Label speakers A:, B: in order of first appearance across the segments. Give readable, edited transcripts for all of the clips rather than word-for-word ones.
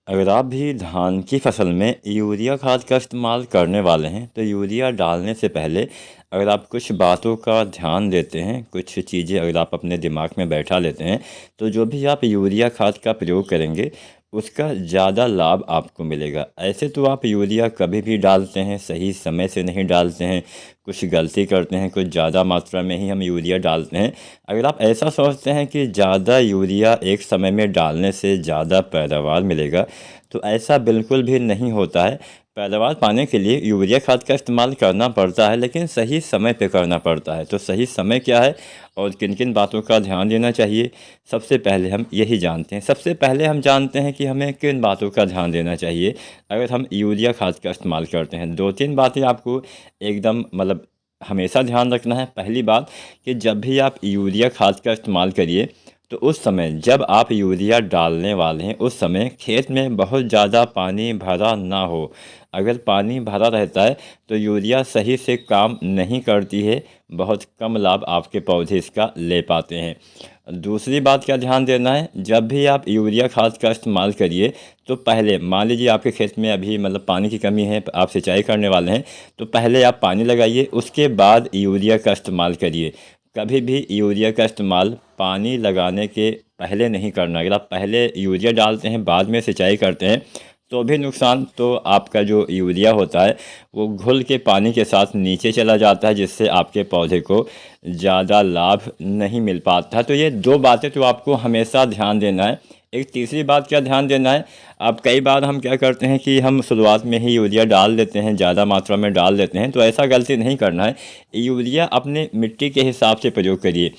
A: अगर आप भी धान की फसल में यूरिया खाद का इस्तेमाल करने वाले हैं तो यूरिया डालने से पहले अगर आप कुछ बातों का ध्यान देते हैं, कुछ चीज़ें अगर आप अपने दिमाग में बैठा लेते हैं, तो जो भी आप यूरिया खाद का प्रयोग करेंगे उसका ज़्यादा लाभ आपको मिलेगा। ऐसे तो आप यूरिया कभी भी डालते हैं, सही समय से नहीं डालते हैं, कुछ गलती करते हैं, कुछ ज़्यादा मात्रा में ही हम यूरिया डालते हैं। अगर आप ऐसा सोचते हैं कि ज़्यादा यूरिया एक समय में डालने से ज़्यादा पैदावार मिलेगा, तो ऐसा बिल्कुल भी नहीं होता है। पैदावार पाने के लिए यूरिया खाद का इस्तेमाल करना पड़ता है, लेकिन सही समय पे करना पड़ता है। तो सही समय क्या है और किन किन बातों का ध्यान देना चाहिए, सबसे पहले हम यही जानते हैं। सबसे पहले हम जानते हैं कि हमें किन बातों का ध्यान देना चाहिए अगर हम यूरिया खाद का इस्तेमाल करते हैं। दो तीन बातें आपको एकदम हमेशा ध्यान रखना है। पहली बात कि जब भी आप यूरिया खाद का इस्तेमाल करिए तो उस समय जब आप यूरिया डालने वाले हैं उस समय खेत में बहुत ज़्यादा पानी भरा ना हो। अगर पानी भरा रहता है तो यूरिया सही से काम नहीं करती है, बहुत कम लाभ आपके पौधे इसका ले पाते हैं। दूसरी बात क्या ध्यान देना है, जब भी आप यूरिया खाद का इस्तेमाल करिए तो पहले मान लीजिए आपके खेत में अभी पानी की कमी है, आप सिंचाई करने वाले हैं, तो पहले आप पानी लगाइए, उसके बाद यूरिया का इस्तेमाल करिए। कभी भी यूरिया का इस्तेमाल पानी लगाने के पहले नहीं करना। अगर आप पहले यूरिया डालते हैं बाद में सिंचाई करते हैं तो भी नुकसान। तो आपका जो यूरिया होता है वो घुल के पानी के साथ नीचे चला जाता है, जिससे आपके पौधे को ज़्यादा लाभ नहीं मिल पाता है। तो ये दो बातें तो आपको हमेशा ध्यान देना है। एक तीसरी बात क्या ध्यान देना है, अब कई बार हम क्या करते हैं कि हम शुरुआत में ही यूरिया डाल देते हैं, ज़्यादा मात्रा में डाल देते हैं। तो ऐसा गलती नहीं करना है। यूरिया अपने मिट्टी के हिसाब से प्रयोग करिए।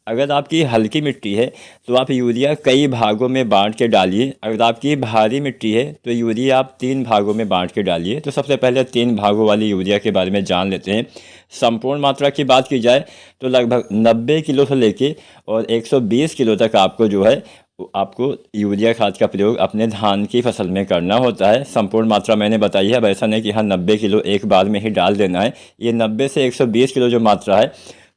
A: अगर आपकी हल्की मिट्टी है तो आप यूरिया कई भागों में बांट के डालिए। अगर आपकी भारी मिट्टी है तो यूरिया आप 3 भागों में बांट के डालिए। तो सबसे पहले 3 भागों वाली यूरिया के बारे में जान लेते हैं। संपूर्ण मात्रा की बात की जाए तो लगभग 90 किलो से लेके और 120 किलो तक आपको जो है आपको यूरिया खाद का प्रयोग अपने धान की फसल में करना होता है। संपूर्ण मात्रा मैंने बताई है। अब ऐसा नहीं कि हाँ 90 किलो एक बार में ही डाल देना है। ये 90 से 120 किलो जो मात्रा है,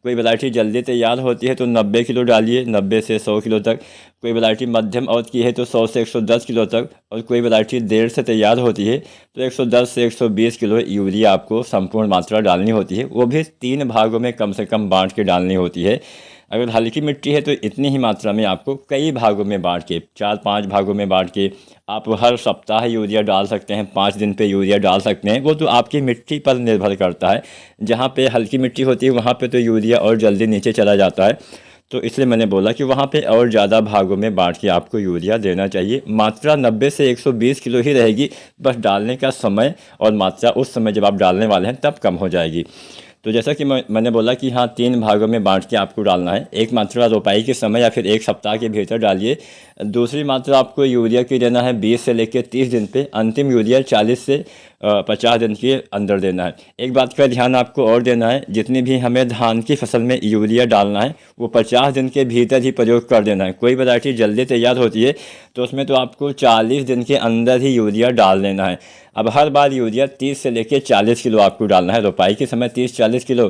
A: कोई वैरायटी जल्दी तैयार होती है तो 90 किलो डालिए, 90 से 100 किलो तक। कोई वैरायटी मध्यम अवधि की है तो 100 से 110 किलो तक। और कोई वैरायटी देर से तैयार होती है तो 110 से 120 किलो यूरिया आपको संपूर्ण मात्रा डालनी होती है। वो भी 3 भागों में कम से कम बांट के डालनी होती है। अगर हल्की मिट्टी है तो इतनी ही मात्रा में आपको कई भागों में बांट के, 4-5 भागों में बांट के आप हर सप्ताह यूरिया डाल सकते हैं, 5 दिन पे यूरिया डाल सकते हैं। वो तो आपकी मिट्टी पर निर्भर करता है। जहाँ पे हल्की मिट्टी होती है वहाँ पे तो यूरिया और जल्दी नीचे चला जाता है। तो इसलिए मैंने बोला कि वहाँ पे और ज़्यादा भागों में बांट के आपको यूरिया देना चाहिए। मात्रा 90 से 120 किलो ही रहेगी, बस डालने का समय और मात्रा उस समय जब आप डालने वाले हैं तब कम हो जाएगी। तो जैसा कि मैंने बोला कि हाँ 3 भागों में बांट के आपको डालना है। एक मात्रा रोपाई के समय या फिर एक सप्ताह के भीतर डालिए। दूसरी मात्रा आपको यूरिया की देना है 20 से लेकर 30 दिन पे। अंतिम यूरिया 40 से 50 दिन के अंदर देना है। एक बात का ध्यान आपको और देना है, जितनी भी हमें धान की फसल में यूरिया डालना है वो 50 दिन के भीतर ही प्रयोग कर देना है। कोई वैरायटी जल्दी तैयार होती है तो उसमें तो आपको 40 दिन के अंदर ही यूरिया डाल देना है। अब हर बार यूरिया 30 से लेकर 40 किलो आपको डालना है। रोपाई के समय 30-40 किलो,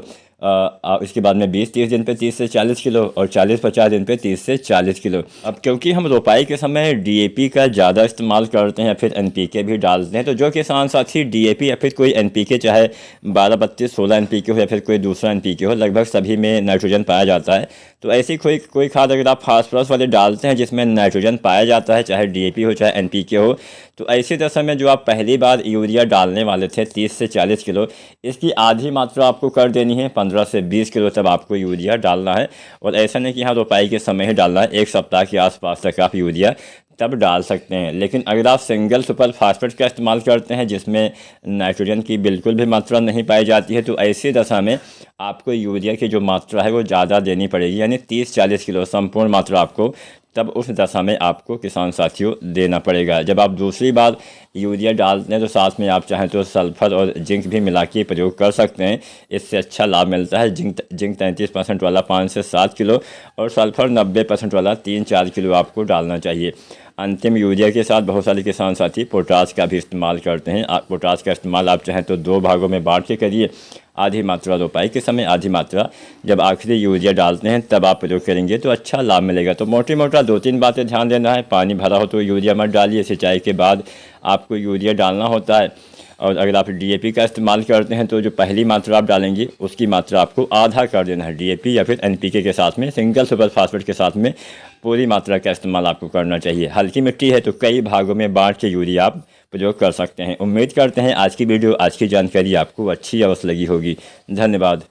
A: इसके बाद में 20-30 दिन पे 30 से 40 किलो और 40-50 दिन पे 30 से 40 किलो। अब क्योंकि हम रोपाई के समय डीएपी का ज़्यादा इस्तेमाल करते हैं या फिर एनपीके भी डालते हैं, तो जो किसान साथी डीएपी या फिर कोई एनपीके, चाहे 12-32-16 एनपीके हो या फिर कोई दूसरा एनपीके हो, लगभग सभी में नाइट्रोजन पाया जाता है। तो ऐसी कोई खाद अगर आप फास्फोरस वाले डालते हैं जिसमें नाइट्रोजन पाया जाता है, चाहे डीएपी हो चाहे एनपीके हो, तो ऐसी दशा में जो आप पहली बार यूरिया डालने वाले थे 30 से 40 किलो, इसकी आधी मात्रा आपको कर देनी है। 15 से 20 किलो तब आपको यूरिया डालना है। और ऐसा नहीं कि हाँ रोपाई के समय ही डालना है, एक सप्ताह के आसपास तक आप यूरिया तब डाल सकते हैं। लेकिन अगर आप सिंगल सुपर फास्फेट का इस्तेमाल करते हैं जिसमें नाइट्रोजन की बिल्कुल भी मात्रा नहीं पाई जाती है, तो ऐसी दशा में आपको यूरिया की जो मात्रा है वो ज़्यादा देनी पड़ेगी, यानी 30-40 किलो संपूर्ण मात्रा आपको तब उस दशा में आपको किसान साथियों देना पड़ेगा। जब आप दूसरी बार यूरिया डालते हैं तो साथ में आप चाहें तो सल्फर और जिंक भी मिला के प्रयोग कर सकते हैं। इससे अच्छा लाभ मिलता है। जिंक 33% वाला 5 से 7 किलो और सल्फर 90% वाला 3-4 किलो आपको डालना चाहिए। अंतिम यूरिया के साथ बहुत सारे किसान साथी पोटास का भी इस्तेमाल करते हैं। पोटास का इस्तेमाल आप चाहें तो 2 भागों में बांट के करिए। आधी मात्रा रोपाई के समय, आधी मात्रा जब आखिरी यूरिया डालते हैं तब आप प्रयोग करेंगे तो अच्छा लाभ मिलेगा। तो मोटी मोटा 2-3 बातें ध्यान देना है। पानी भरा हो तो यूरिया मत डालिए, सिंचाई के बाद आपको यूरिया डालना होता है। और अगर आप डीएपी का इस्तेमाल करते हैं तो जो पहली मात्रा आप डालेंगे उसकी मात्रा आपको आधा कर देना है। डीएपी या फिर एनपीके के साथ में, सिंगल सुपर फास्फेट के साथ में पूरी मात्रा का इस्तेमाल आपको करना चाहिए। हल्की मिट्टी है तो कई भागों में बांट के यूरिया आप प्रयोग कर सकते हैं। उम्मीद करते हैं आज की वीडियो, आज की जानकारी आपको अच्छी अवश्य लगी होगी। धन्यवाद।